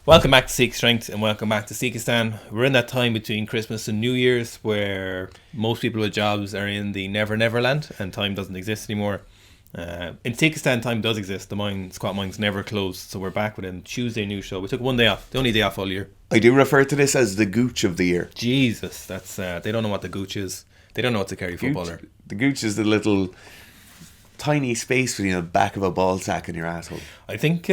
Welcome back to Seek Strength and welcome back to Sikhistan. We're in that time between Christmas and New Year's where most people with jobs are in the never land and time doesn't exist anymore. In Sikhistan, time does exist. The squat mine's never closed, so we're back with a Tuesday news show. We took one day off, the only day off all year. I do refer to this as the gooch of the year. Jesus, that's they don't know what the gooch is. They don't know what to carry footballer. The gooch is the little tiny space between the back of a ball sack and your asshole. I think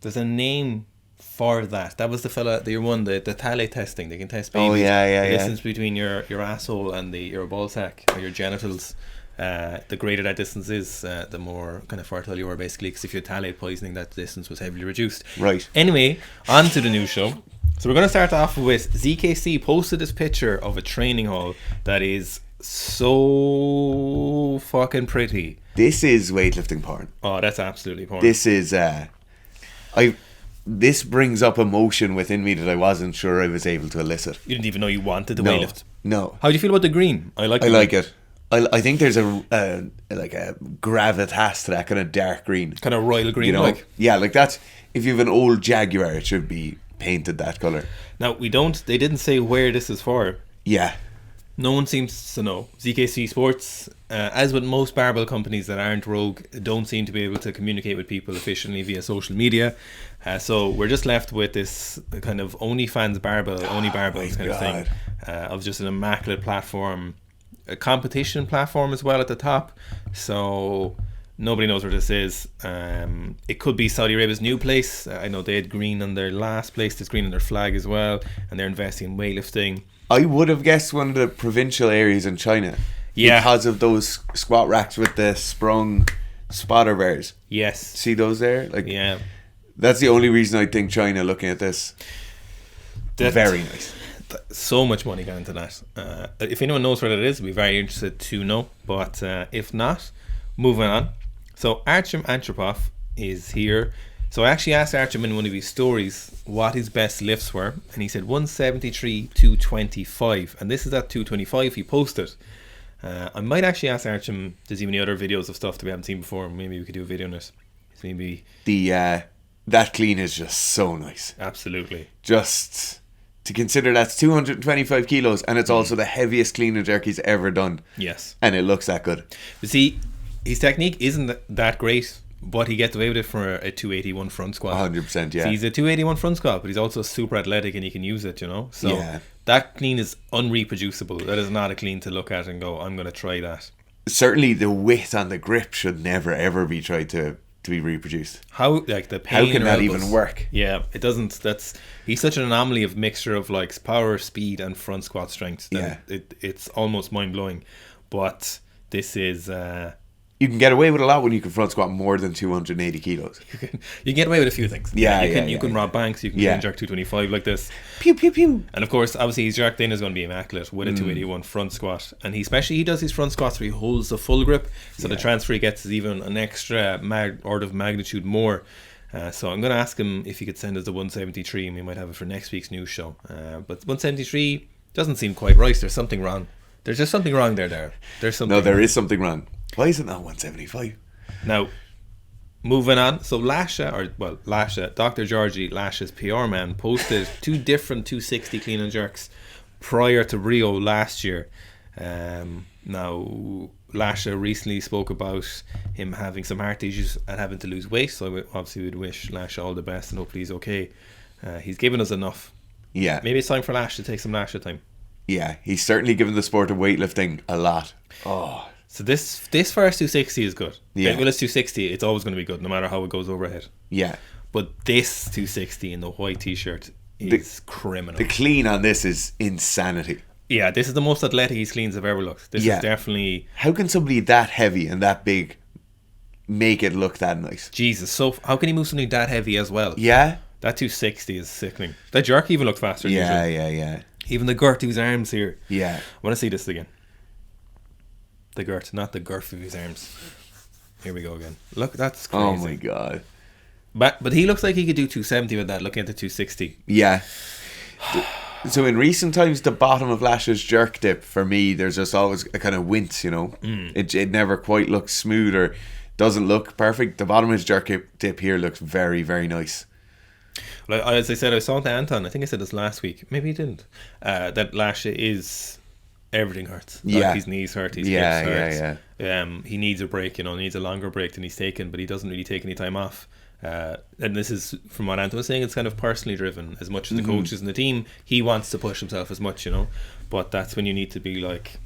there's a name for that. That was the fella, the one, the Tale testing. They can test babies. Oh, yeah. The distance between your asshole and your ball sack or your genitals. The greater that distance is, the more kind of fertile you are, basically, because if you had phthalate poisoning, that distance was heavily reduced. Right. Anyway, on to the new show. So we're going to start off with ZKC posted this picture of a training hall that is so fucking pretty. This is weightlifting porn. Oh, that's absolutely porn. This is this brings up emotion within me that I wasn't sure I was able to elicit. You didn't even know you wanted the weightlift. No. How do you feel about the green? I like it. I think there's a gravitas to that kind of dark green. Kind of royal green, you know? like. Yeah, like that. If you have an old Jaguar, it should be painted that colour. Now, they didn't say where this is for. Yeah. No one seems to know. ZKC Sports, as with most barbell companies that aren't Rogue, don't seem to be able to communicate with people efficiently via social media. So we're just left with this kind of OnlyFans barbell, only barbells kind of thing, of just an immaculate platform, a competition platform as well at the top. So nobody knows where this is. It could be Saudi Arabia's new place. I know they had green on their last place. There's green on their flag as well, and they're investing in weightlifting. I would have guessed one of the provincial areas in China. Yeah. Because of those squat racks with the sprung spotter bars. Yes. See those there? Like, yeah. That's the only reason I think China looking at this. Very nice. So much money gone into that. If anyone knows where that is, I'd be very interested to know. But if not, moving on. So Artyom Antropov is here. So I actually asked Artyom in one of his stories what his best lifts were, and he said 173, 225, and this is at 225 he posted. I might actually ask Artyom, does he have any other videos of stuff that we haven't seen before? Maybe we could do a video on it. So maybe that clean is just so nice. Absolutely. Just to consider that's 225 kilos, and it's also the heaviest clean and jerk he's ever done. Yes. And it looks that good. But see, his technique isn't that great, but he gets away with it for a 281 front squat. 100%, yeah. So he's a 281 front squat, but he's also super athletic and he can use it, you know? So yeah. That clean is unreproducible. That is not a clean to look at and go, I'm going to try that. Certainly the width on the grip should never ever be tried to be reproduced. How can that even work? Yeah, it doesn't. He's such an anomaly of mixture of like power, speed and front squat strength that it's almost mind-blowing. But this is... you can get away with a lot when you can front squat more than 280 kilos. You can get away with a few things. You can rob banks, you can jerk 225 like this. Pew, pew, pew. And of course, obviously, his jerk then is going to be immaculate with a 281 front squat. And he does his front squats where he holds the full grip. So the transfer he gets is even an extra order of magnitude more. So I'm going to ask him if he could send us the 173 and we might have it for next week's news show. But 173 doesn't seem quite right. There's something wrong. There's just something wrong there. There's something. No, there is something wrong. Why is it not 175? Now, moving on. So Lasha, Dr. Georgie, Lasha's PR man, posted two different 260 clean and jerks prior to Rio last year. Now, Lasha recently spoke about him having some heart issues and having to lose weight. So obviously we'd wish Lasha all the best and hopefully he's okay. He's given us enough. Yeah. Maybe it's time for Lasha to take some Lasha time. Yeah, he's certainly given the sport of weightlifting a lot. Oh. So this first 260 is good. Yeah. Well, it's 260. It's always going to be good, no matter how it goes overhead. Yeah. But this 260 in the white t-shirt is criminal. The clean on this is insanity. Yeah, this is the most athletic his cleans have ever looked. This is definitely... How can somebody that heavy and that big make it look that nice? Jesus, so how can he move something that heavy as well? Yeah. That 260 is sickening. That jerk even looked faster. Yeah. Even the girth of his arms here. Yeah. I want to see this again. The girth, not the girth of his arms. Here we go again. Look, that's crazy. Oh my god. But he looks like he could do 270 with that, looking at the 260. Yeah. So in recent times, the bottom of Lasha's jerk dip, for me, there's just always a kind of wince, you know. It never quite looks smooth or doesn't look perfect. The bottom of his jerk dip here looks very, very nice. Like, as I said, I saw to Anton, I think I said this last week, maybe he didn't, that Lasha is, everything hurts. Like, Yeah. his knees hurt, his Yeah, hips yeah, hurt. He needs a break, needs a longer break than he's taken, but he doesn't really take any time off. And this is, from what Anton was saying, it's kind of personally driven as much as the coaches and the team. He wants to push himself as much, but that's when you need to be like,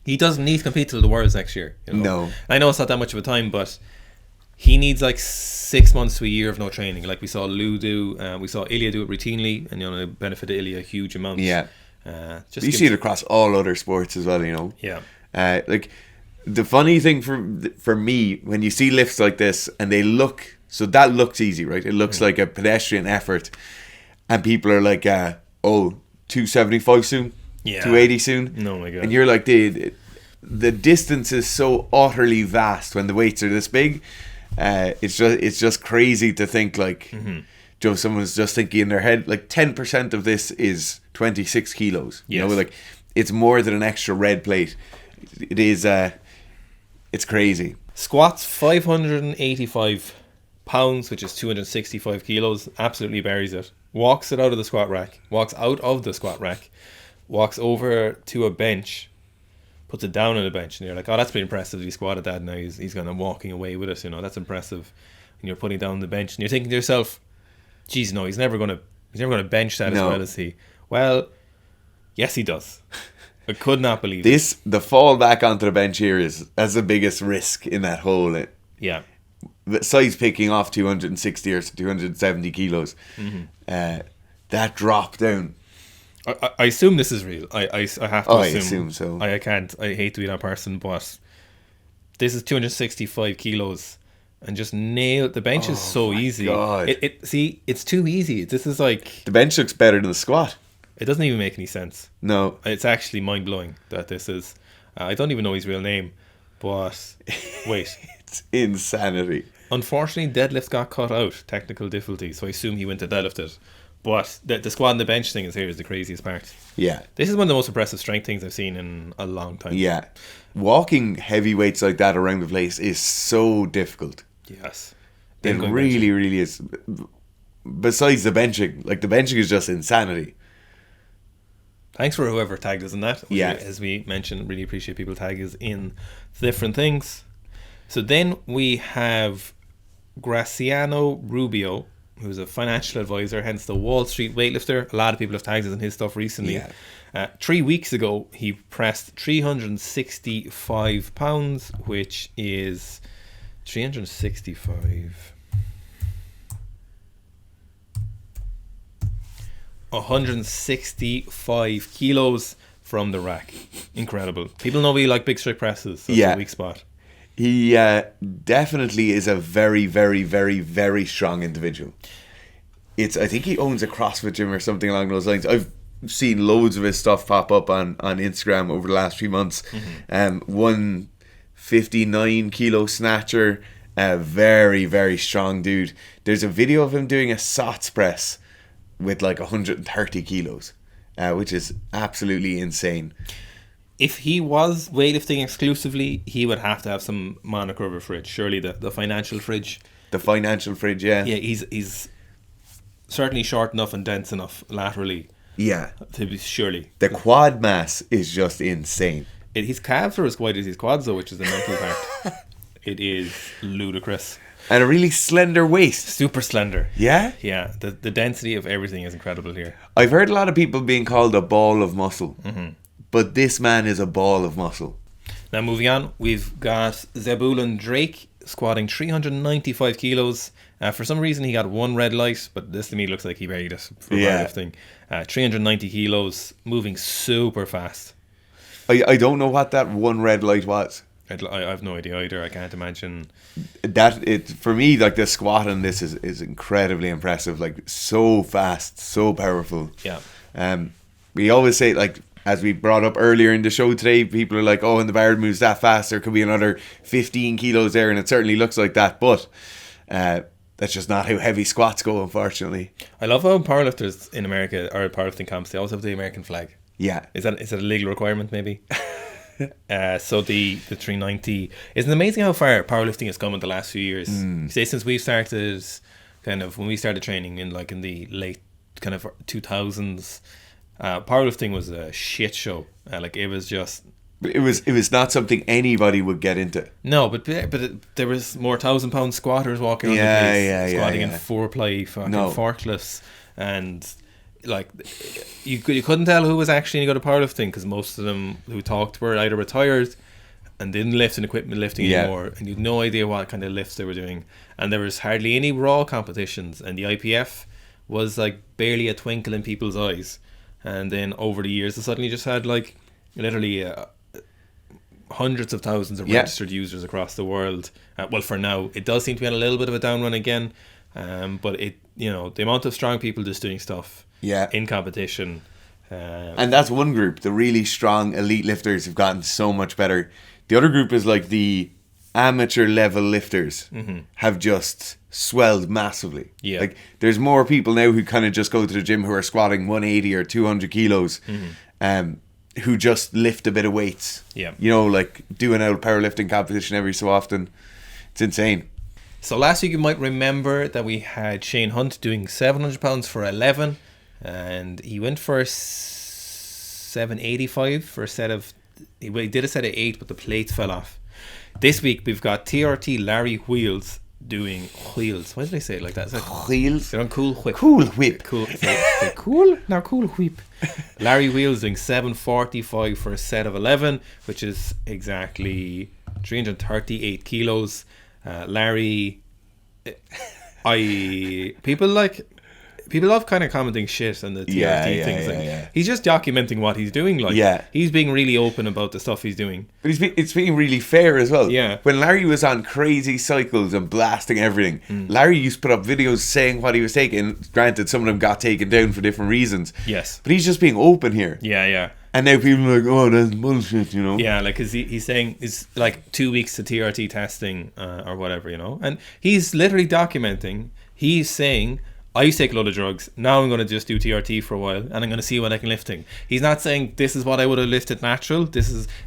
he doesn't need to compete till the Worlds next year. No. I know it's not that much of a time, but he needs like 6 months to a year of no training. Like we saw Lou do, we saw Ilya do it routinely, and it benefited Ilya a huge amount. Yeah. Just you see it across all other sports as well, Yeah. Like the funny thing for me, when you see lifts like this and they look, so that looks easy, right? It looks like a pedestrian effort, and people are like, 275 soon, Yeah. 280 soon. No, my God. And you're like, the distance is so utterly vast when the weights are this big. It's just crazy to think like, someone's just thinking in their head like 10% of this is 26 kilos. Yes. Like it's more than an extra red plate. It is. It's crazy. Squats 585 pounds, which is 265 kilos. Absolutely buries it. Walks it out of the squat rack. Walks out of the squat rack. Walks over to a bench. Puts it down on the bench, and you're like, oh, that's pretty impressive. He squatted that, now he's kind of walking away with it. That's impressive. And you're putting down the bench, and you're thinking to yourself, geez, no, he's never gonna bench that as well as he. Well, yes, he does. I could not believe it. The fall back onto the bench here that's the biggest risk in that whole. Yeah. Besides picking off 260 or 270 kilos, that drop down. I assume this is real. I have to assume. I assume so. I can't. I hate to be that person, but this is 265 kilos, and just nail the bench is so easy. God. It's too easy. This is like, The bench looks better than the squat. it doesn't even make any sense. No. It's actually mind blowing that this is. I don't even know his real name, but wait. It's insanity. Unfortunately, deadlift got cut out. Technical difficulty, so I assume he went to deadlift it. But the squat and the bench thing is the craziest part. Yeah. This is one of the most impressive strength things I've seen in a long time. Yeah. Walking heavy weights like that around the place is so difficult. Yes. It really, really is. Besides the benching, like the benching is just insanity. Thanks for whoever tagged us in that. Yeah. As we mentioned, really appreciate people tag us in different things. So then we have Graciano Rubio, who's a financial advisor, hence the Wall Street weightlifter. A lot of people have tagged us in his stuff recently. Yeah. 3 weeks ago, he pressed 365 pounds, which is 365... 165 kilos from the rack. Incredible. People know we like big strict presses, so it's a weak spot. He definitely is a very, very, very, very strong individual. I think he owns a CrossFit gym or something along those lines. I've seen loads of his stuff pop up on Instagram over the last few months. 159 kilo snatcher, a very, very strong dude. There's a video of him doing a SOTS press with like 130 kilos, which is absolutely insane. If he was weightlifting exclusively, he would have to have some moniker of a fridge. Surely the financial fridge. The financial fridge, yeah. Yeah, he's certainly short enough and dense enough laterally. Yeah. To be, surely. The quad mass is just insane. His calves are as wide as his quads, though, which is the mental part. It is ludicrous. And a really slender waist. Super slender. Yeah? Yeah. The density of everything is incredible here. I've heard a lot of people being called a ball of muscle. But this man is a ball of muscle. Now moving on, we've got Zebulon Drake squatting 395 kilos. For some reason he got one red light, but this to me looks like he buried it for powerlifting. 390 kilos, moving super fast. I don't know what that one red light was. I have no idea either. I can't imagine. For me, like the squat on this is incredibly impressive. Like so fast, so powerful. Yeah. We always say, like, as we brought up earlier in the show today, people are like, oh, when the bar moves that fast, there could be another 15 kilos there, and it certainly looks like that. But that's just not how heavy squats go, unfortunately. I love how powerlifters in America, or powerlifting camps, they always have the American flag. Yeah. Is that a legal requirement, maybe? So the 390, isn't it amazing how far powerlifting has come in the last few years? Say since we've started kind of when we started training in the late kind of 2000s, powerlifting was a shit show. Like it was just. It was not something anybody would get into. No, but there was more 1,000-pound squatters walking on the place, squatting in 4-ply fucking forklifts, and like you couldn't tell who was actually any good at powerlifting because most of them who talked were either retired and didn't lift in equipment lifting anymore, and you had no idea what kind of lifts they were doing, and there was hardly any raw competitions, and the IPF was like barely a twinkle in people's eyes, and then over the years they suddenly just had like literally hundreds of thousands of registered users across the world. Well, for now it does seem to be on a little bit of a down run again, but it, you know, the amount of strong people just doing stuff in competition, and that's one group. The really strong elite lifters have gotten so much better. The other group is like the amateur level lifters have just swelled massively. Like there's more people now who kind of just go to the gym who are squatting 180 or 200 kilos who just lift a bit of weights. You know, like do an out powerlifting competition every so often. It's insane. So last week you might remember that we had Shane Hunt doing 700 pounds for 11, and he went for 785 for a set of, he did a set of 8, but the plates fell off. This week we've got TRT Larry Wheels doing wheels. Why did I say it like that? Wheels? They're on Cool Whip. Cool Whip. Cool. Cool? No, Cool Whip. Larry Wheels doing 745 for a set of 11, which is exactly 338 kilos. Larry, people love kind of commenting shit on the TRT things. He's just documenting what he's doing. Like, he's being really open about the stuff he's doing. But it's being really fair as well. Yeah. When Larry was on crazy cycles and blasting everything, Larry used to put up videos saying what he was taking. Granted, some of them got taken down for different reasons. Yes. But he's just being open here. Yeah. And now people are like, oh, that's bullshit, you know? Yeah, like, cause he's saying it's like 2 weeks to TRT testing or whatever, you know? And he's literally documenting, he's saying, I used to take a load of drugs, now I'm going to just do TRT for a while and I'm going to see what I can lifting. He's not saying this is what I would have lifted natural.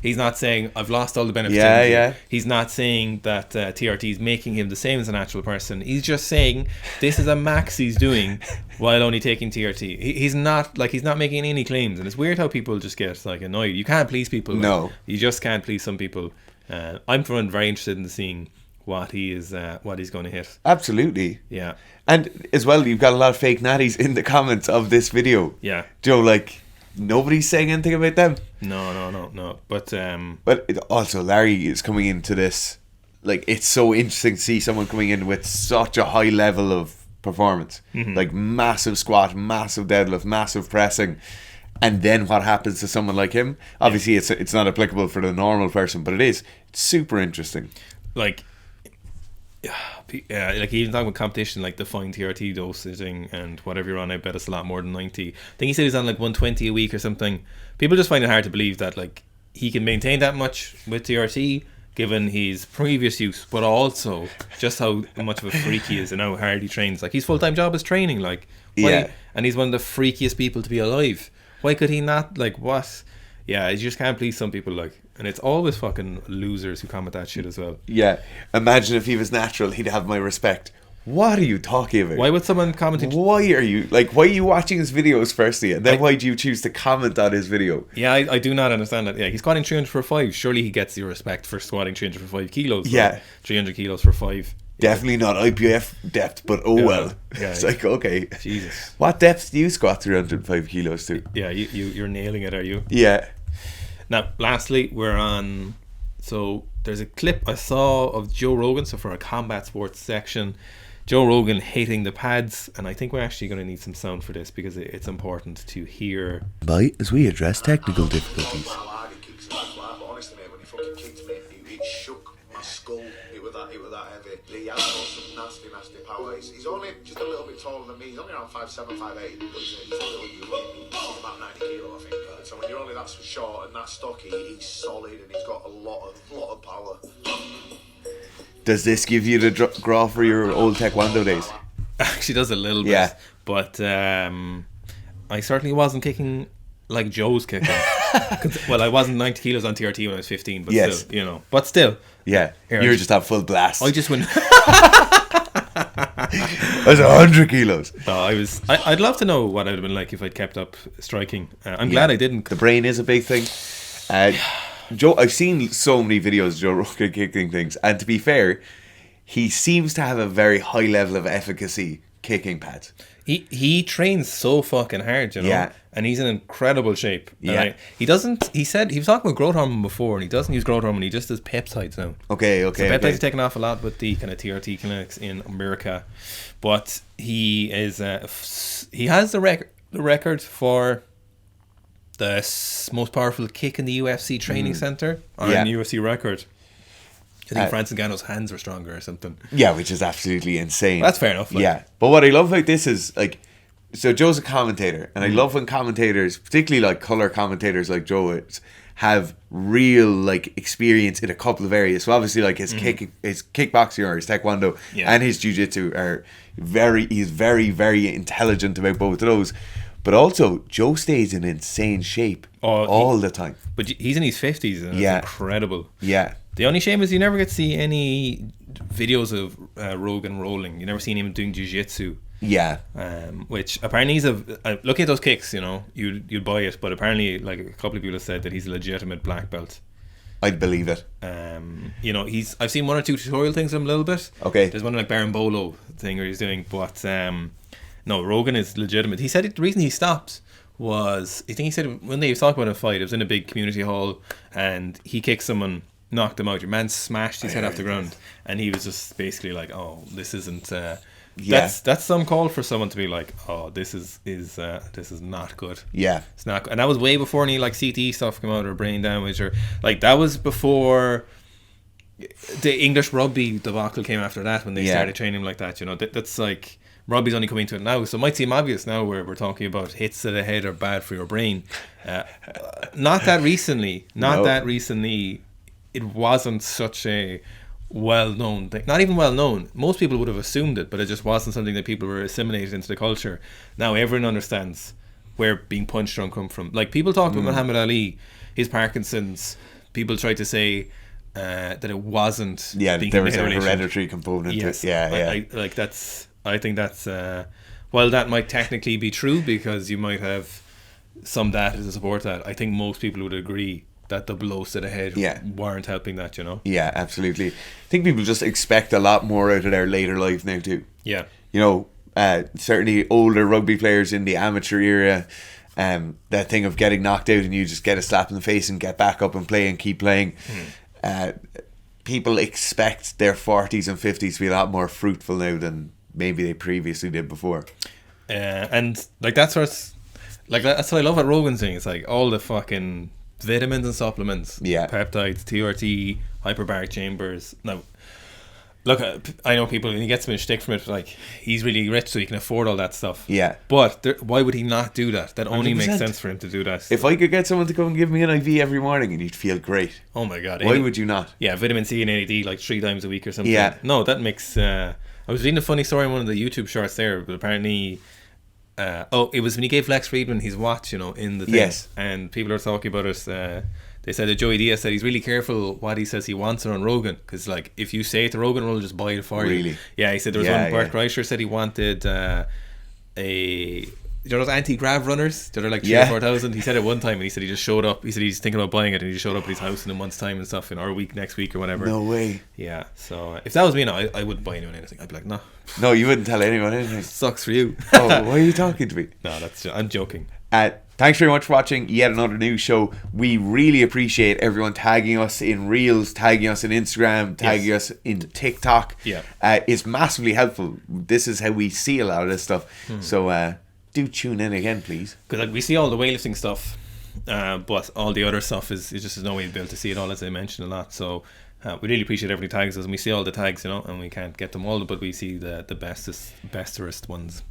He's not saying I've lost all the benefits. He's not saying that TRT is making him the same as a natural person. He's just saying this is a max he's doing while only taking TRT. He's not making any claims, and it's weird how people just get like annoyed. You can't please people. No. You just can't please some people. I'm very interested in seeing what he's going to hit. Absolutely. Yeah. And as well, you've got a lot of fake natties in the comments of this video. Yeah. Joe, like, nobody's saying anything about them. No. But also, Larry is coming into this. Like, it's so interesting to see someone coming in with such a high level of performance. Like, massive squat, massive deadlift, massive pressing. And then what happens to someone like him? Obviously, it's not applicable for the normal person, but it is. It's super interesting. Like even talking about competition, like the fine TRT dosaging and whatever you're on, I bet it's a lot more than 90. I think he said he's on like 120 a week or something. People just find it hard to believe that like he can maintain that much with TRT given his previous use, but also just how much of a freak he is and how hard he trains. Like his full-time job is training, like and he's one of the freakiest people to be alive. Why could he not, like, what? Yeah, you just can't please some people, like, and it's always fucking losers who comment that shit as well. Yeah, imagine if he was natural, he'd have my respect. What are you talking about? Why would someone comment? Why are you watching his videos firstly, and then why do you choose to comment on his video? Yeah, I do not understand that. Yeah, he's squatting 300 for 5. Surely he gets your respect for squatting 300 for 5 kilos. Yeah, 300 kilos for 5. Definitely not IPF depth, but well. Yeah, it's like, okay. Jesus. What depth do you squat 305 kilos to? Yeah, you're nailing it, are you? Yeah. Now, lastly, we're on... So, there's a clip I saw of Joe Rogan, so for our combat sports section, Joe Rogan hitting the pads, and I think we're actually going to need some sound for this because it's important to hear. Bye, as we address technical difficulties. Honestly, mate, when he fucking kicked me, it shook my skull. It was that heavy. He has got some nasty power. He's only just a little bit taller than me. He's only around 5'7", 5'8", but he's a little unit. He's about 90 kilo, I think. So when you're only that short and that stocky, he's solid and he's got a lot of power. Does this give you the graw for your old taekwondo days? Actually does a little bit. Yeah. But I certainly wasn't kicking like Joe's kicking. Well, I wasn't 90 kilos on TRT when I was 15, but still, you know. But still. Yeah. You were just at full blast. I just went... was 100 kilos. No, I'd love to know what I'd have been like if I'd kept up striking. I'm glad I didn't. The brain is a big thing. Joe, I've seen so many videos of Joe Rogan kicking things, and to be fair, he seems to have a very high level of efficacy kicking pads. He trains so fucking hard, you know. Yeah. And he's in incredible shape. Yeah. He doesn't. He said he was talking about growth hormone before, and he doesn't use growth hormone. He just does peptides now. Okay. So peptides are taken off a lot with the kind of TRT clinics in America, but he is he has the record for the most powerful kick in the UFC training center on a UFC record. I think Francis Ngannou's hands were stronger or something. Yeah, which is absolutely insane. That's fair enough. Like. Yeah, but what I love about this is like, so Joe's a commentator, and I love when commentators, particularly like color commentators like Joe is, have real like experience in a couple of areas. So obviously like his kickboxing or his taekwondo and his jiu-jitsu he's very, very intelligent about both of those. But also Joe stays in insane shape all the time. But he's in his 50s and it's incredible. Yeah. The only shame is you never get to see any videos of Rogan rolling. You never seen him doing jiu-jitsu. Yeah. Which apparently he's looking at those kicks, you know, you'd buy it, but apparently like a couple of people have said that he's a legitimate black belt. I'd believe it. You know, I've seen one or two tutorial things of him a little bit. Okay. There's one like Bolo thing where he's doing, but no, Rogan is legitimate. He said the reason he stopped was, I think he said when they was talking about a fight, it was in a big community hall and he kicked someone, knocked him out. Your man smashed his head off the ground, and he was just basically like, "Oh, this isn't." That's some call for someone to be like, "Oh, this is not good." Yeah, it's not good. And that was way before any like CTE stuff came out or brain damage or like that was before the English rugby debacle came after that when they started training him like that. You know, that's like. Rugby's only coming to it now, so it might seem obvious now where we're talking about hits to the head are bad for your brain. Not that recently. It wasn't such a well-known thing. Not even well-known. Most people would have assumed it, but it just wasn't something that people were assimilated into the culture. Now everyone understands where being punched drunk come from. Like people talked about Muhammad Ali, his Parkinson's. People tried to say that it wasn't. Yeah, there was a hereditary component. Yes, to it. Yeah. I think that's while that might technically be true because you might have some data to support that, I think most people would agree that the blows to the head weren't helping that, you know. Yeah, absolutely. I think people just expect a lot more out of their later life now too. Yeah, you know, certainly older rugby players in the amateur era, that thing of getting knocked out and you just get a slap in the face and get back up and play and keep playing. People expect their 40s and 50s to be a lot more fruitful now than maybe they previously did before. And like that's what I love about Rogan's thing. It's like all the fucking vitamins and supplements, peptides, TRT, hyperbaric chambers. Now look, I know people, and he gets some shtick from it, like he's really rich so he can afford all that stuff. Yeah, but why would he not do that? That only 100%. Makes sense for him to do that. If I could get someone to come and give me an IV every morning and you'd feel great. Oh my god, why would you not? Yeah, vitamin C and NAD like 3 times a week or something. Yeah, no, that makes I was reading a funny story in one of the YouTube shorts there, but apparently it was when he gave Lex Friedman his watch, you know, in the thing. Yes. And people are talking about it. They said that Joey Diaz said he's really careful what he says he wants on Rogan, because like if you say it to Rogan, will just buy it for you. Really? Yeah, he said there was one. Bert Kreischer said he wanted you know those anti-grav runners that are like 3,000 or 4,000. He said it one time and he said he just showed up. He said he's thinking about buying it and he just showed up at his house in a month's time and stuff, or a week next week or whatever. No way. Yeah, so if that was me, no, I wouldn't buy anyone anything. I'd be like, no, you wouldn't tell anyone anything. Sucks for you. Oh, why are you talking to me? No, I'm joking. Thanks very much for watching yet another news show. We really appreciate everyone tagging us in Reels, tagging us in Instagram, tagging us in TikTok. Yeah, it's massively helpful. This is how we see a lot of this stuff. So do tune in again, please. Because like, we see all the weightlifting stuff, but all the other stuff is just there's no way to be able to see it all, as I mentioned a lot. So we really appreciate everybody tags us, and we see all the tags, you know, and we can't get them all, but we see the bestest ones.